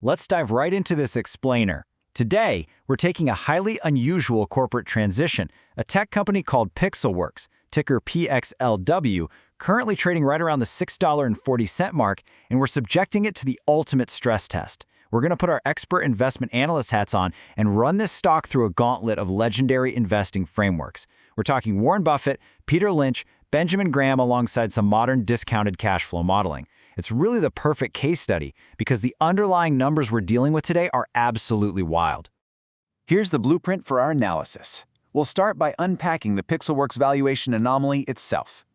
Let's dive right into this explainer. Today, we're taking a highly unusual corporate transition, a tech company called Pixelworks, ticker PXLW, currently trading right around the $6.40 mark, and we're subjecting it to the ultimate stress test. We're going to put our expert investment analyst hats on and run this stock through a gauntlet of legendary investing frameworks. We're talking Warren Buffett, Peter Lynch, Benjamin Graham alongside some modern discounted cash flow modeling. It's really the perfect case study because the underlying numbers we're dealing with today are absolutely wild. Here's the blueprint for our analysis. We'll start by unpacking the Pixelworks valuation anomaly itself.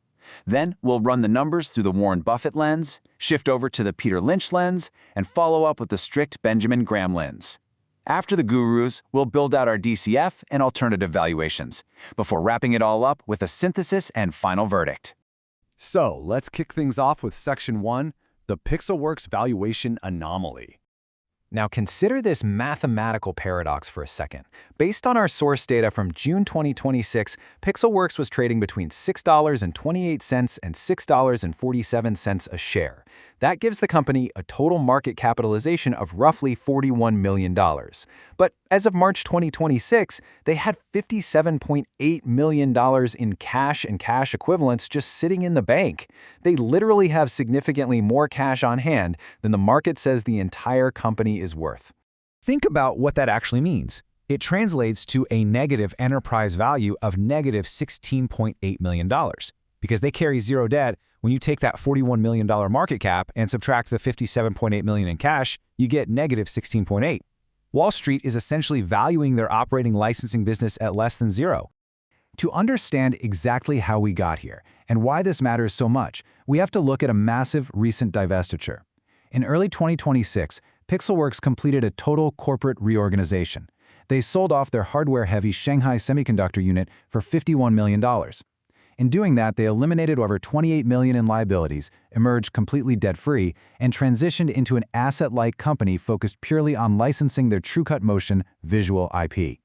Then we'll run the numbers through the Warren Buffett lens, shift over to the Peter Lynch lens, and follow up with the strict Benjamin Graham lens. After the gurus, we'll build out our DCF and alternative valuations, before wrapping it all up with a synthesis and final verdict. So let's kick things off with Section 1, the Pixelworks valuation anomaly. Now consider this mathematical paradox for a second. Based on our source data from June 2026, Pixelworks was trading between $6.28 and $6.47 a share. That gives the company a total market capitalization of roughly $41 million. But as of March 2026, they had $57.8 million in cash and cash equivalents just sitting in the bank. They literally have significantly more cash on hand than the market says the entire company is worth. Think about what that actually means. It translates to a negative enterprise value of negative $16.8 million. Because they carry zero debt, when you take that $41 million market cap and subtract the $57.8 million in cash, you get negative 16.8. Wall Street is essentially valuing their operating licensing business at less than zero. To understand exactly how we got here and why this matters so much, we have to look at a massive recent divestiture. In early 2026, Pixelworks completed a total corporate reorganization. They sold off their hardware-heavy Shanghai semiconductor unit for $51 million. In doing that, they eliminated over $28 million in liabilities, emerged completely debt-free, and transitioned into an asset-light company focused purely on licensing their TrueCut Motion visual IP.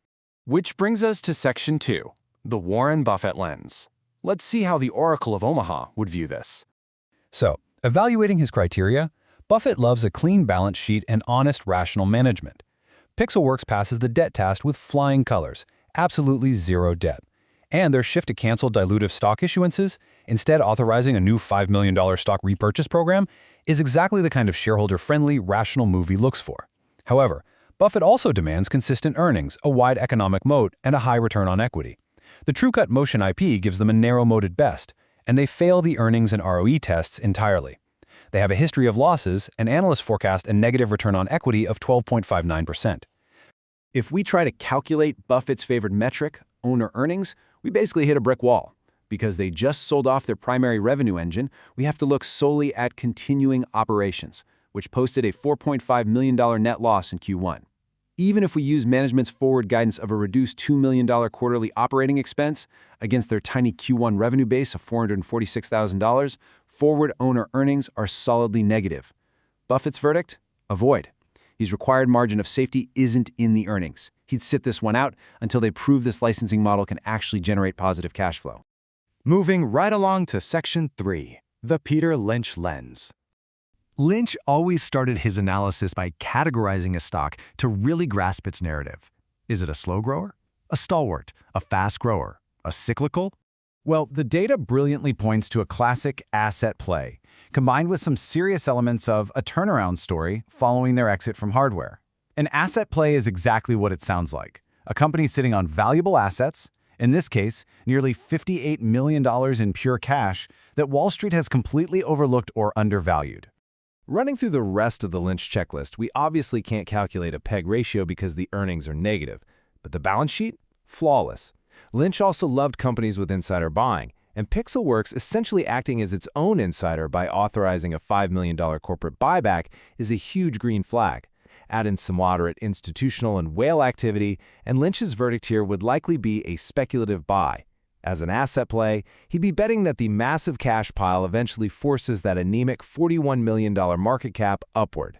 Which brings us to Section 2, the Warren Buffett lens. Let's see how the Oracle of Omaha would view this. So, evaluating his criteria, Buffett loves a clean balance sheet and honest, rational management. Pixelworks passes the debt test with flying colors, absolutely zero debt. And their shift to cancel dilutive stock issuances, instead authorizing a new $5 million stock repurchase program, is exactly the kind of shareholder-friendly, rational move he looks for. However, Buffett also demands consistent earnings, a wide economic moat, and a high return on equity. The TrueCut Motion IP gives them a narrow moat at best, and they fail the earnings and ROE tests entirely. They have a history of losses, and analysts forecast a negative return on equity of 12.59%. If we try to calculate Buffett's favorite metric, owner earnings, we basically hit a brick wall. Because they just sold off their primary revenue engine, we have to look solely at continuing operations, which posted a $4.5 million net loss in Q1. Even if we use management's forward guidance of a reduced $2 million quarterly operating expense against their tiny Q1 revenue base of $446,000, forward owner earnings are solidly negative. Buffett's verdict? Avoid. His required margin of safety isn't in the earnings. He'd sit this one out until they prove this licensing model can actually generate positive cash flow. Moving right along to Section 3, the Peter Lynch lens. Lynch always started his analysis by categorizing a stock to really grasp its narrative. Is it a slow grower, a stalwart, a fast grower, a cyclical? Well, the data brilliantly points to a classic asset play, combined with some serious elements of a turnaround story following their exit from hardware. An asset play is exactly what it sounds like. A company sitting on valuable assets, in this case, nearly $58 million in pure cash, that Wall Street has completely overlooked or undervalued. Running through the rest of the Lynch checklist, we obviously can't calculate a PEG ratio because the earnings are negative. But the balance sheet? Flawless. Lynch also loved companies with insider buying, and Pixelworks essentially acting as its own insider by authorizing a $5 million corporate buyback is a huge green flag. Add in some moderate institutional and whale activity, and Lynch's verdict here would likely be a speculative buy. As an asset play, he'd be betting that the massive cash pile eventually forces that anemic $41 million market cap upward.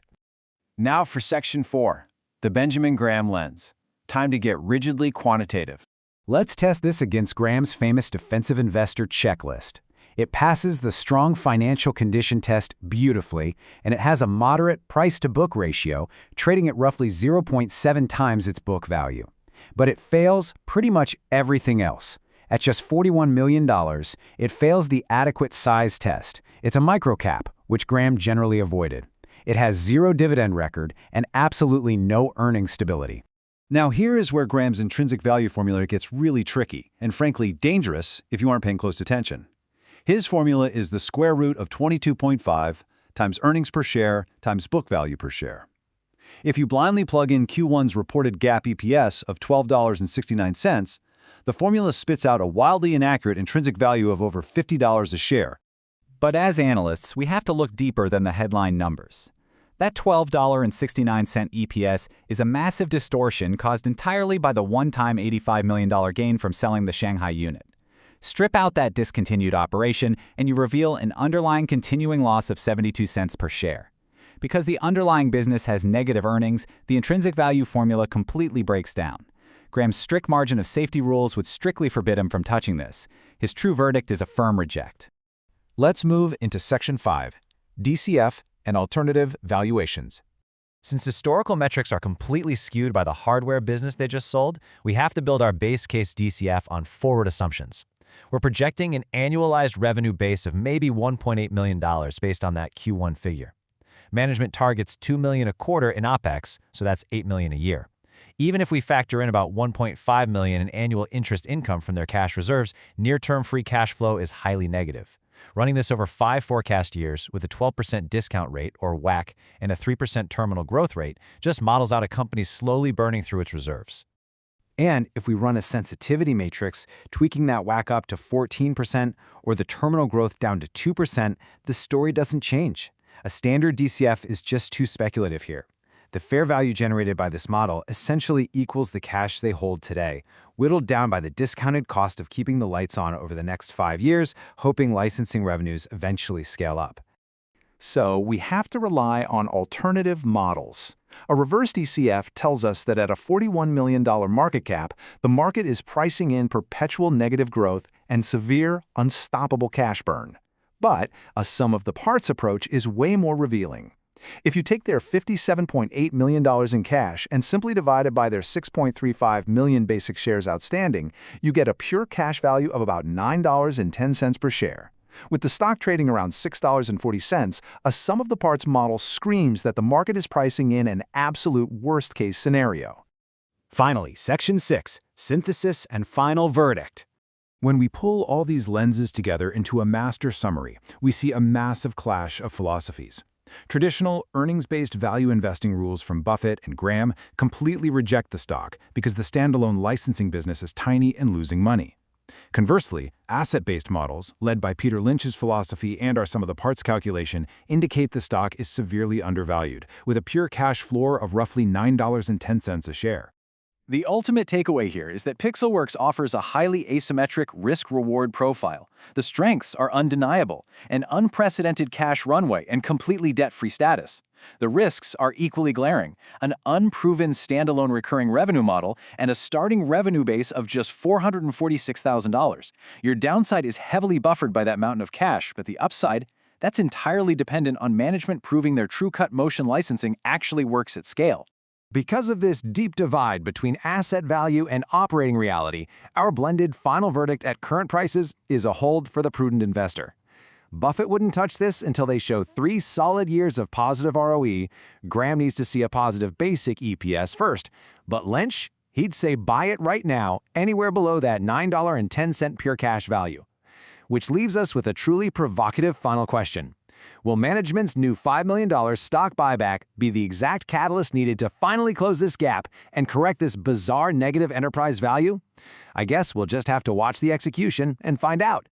Now for Section 4, the Benjamin Graham lens. Time to get rigidly quantitative. Let's test this against Graham's famous defensive investor checklist. It passes the strong financial condition test beautifully, and it has a moderate price-to-book ratio, trading at roughly 0.7 times its book value. But it fails pretty much everything else. At just $41 million, it fails the adequate size test. It's a microcap, which Graham generally avoided. It has zero dividend record and absolutely no earnings stability. Now here is where Graham's intrinsic value formula gets really tricky, and frankly dangerous if you aren't paying close attention. His formula is the square root of 22.5 times earnings per share times book value per share. If you blindly plug in Q1's reported GAAP EPS of $12.69, the formula spits out a wildly inaccurate intrinsic value of over $50 a share. But as analysts, we have to look deeper than the headline numbers. That $12.69 EPS is a massive distortion caused entirely by the one-time $85 million gain from selling the Shanghai unit. Strip out that discontinued operation, and you reveal an underlying continuing loss of 72 cents per share. Because the underlying business has negative earnings, the intrinsic value formula completely breaks down. Graham's strict margin of safety rules would strictly forbid him from touching this. His true verdict is a firm reject. Let's move into Section 5, DCF and Alternative Valuations. Since historical metrics are completely skewed by the hardware business they just sold, we have to build our base case DCF on forward assumptions. We're projecting an annualized revenue base of maybe $1.8 million based on that Q1 figure. Management targets $2 million a quarter in OPEX, so that's $8 million a year. Even if we factor in about $1.5 million in annual interest income from their cash reserves, near-term free cash flow is highly negative. Running this over 5 forecast years with a 12% discount rate, or WACC, and a 3% terminal growth rate just models out a company slowly burning through its reserves. And if we run a sensitivity matrix, tweaking that WACC up to 14% or the terminal growth down to 2%, the story doesn't change. A standard DCF is just too speculative here. The fair value generated by this model essentially equals the cash they hold today, whittled down by the discounted cost of keeping the lights on over the next 5 years, hoping licensing revenues eventually scale up. So we have to rely on alternative models. A reverse DCF tells us that at a $41 million market cap, the market is pricing in perpetual negative growth and severe, unstoppable cash burn. But a sum of the parts approach is way more revealing. If you take their $57.8 million in cash and simply divide it by their 6.35 million basic shares outstanding, you get a pure cash value of about $9.10 per share. With the stock trading around $6.40, a sum of the parts model screams that the market is pricing in an absolute worst-case scenario. Finally, Section 6, Synthesis and Final Verdict. When we pull all these lenses together into a master summary, we see a massive clash of philosophies. Traditional earnings-based value investing rules from Buffett and Graham completely reject the stock because the standalone licensing business is tiny and losing money. Conversely, asset-based models, led by Peter Lynch's philosophy and our sum of the parts calculation, indicate the stock is severely undervalued, with a pure cash floor of roughly $9.10 a share. The ultimate takeaway here is that Pixelworks offers a highly asymmetric risk-reward profile. The strengths are undeniable: an unprecedented cash runway and completely debt-free status. The risks are equally glaring: an unproven standalone recurring revenue model and a starting revenue base of just $446,000. Your downside is heavily buffered by that mountain of cash, but the upside, that's entirely dependent on management proving their TrueCut Motion licensing actually works at scale. Because of this deep divide between asset value and operating reality, our blended final verdict at current prices is a hold for the prudent investor. Buffett wouldn't touch this until they show 3 solid years of positive ROE. Graham needs to see a positive basic EPS first. But Lynch, he'd say buy it right now, anywhere below that $9.10 pure cash value. Which leaves us with a truly provocative final question. Will management's new $5 million stock buyback be the exact catalyst needed to finally close this gap and correct this bizarre negative enterprise value? I guess we'll just have to watch the execution and find out.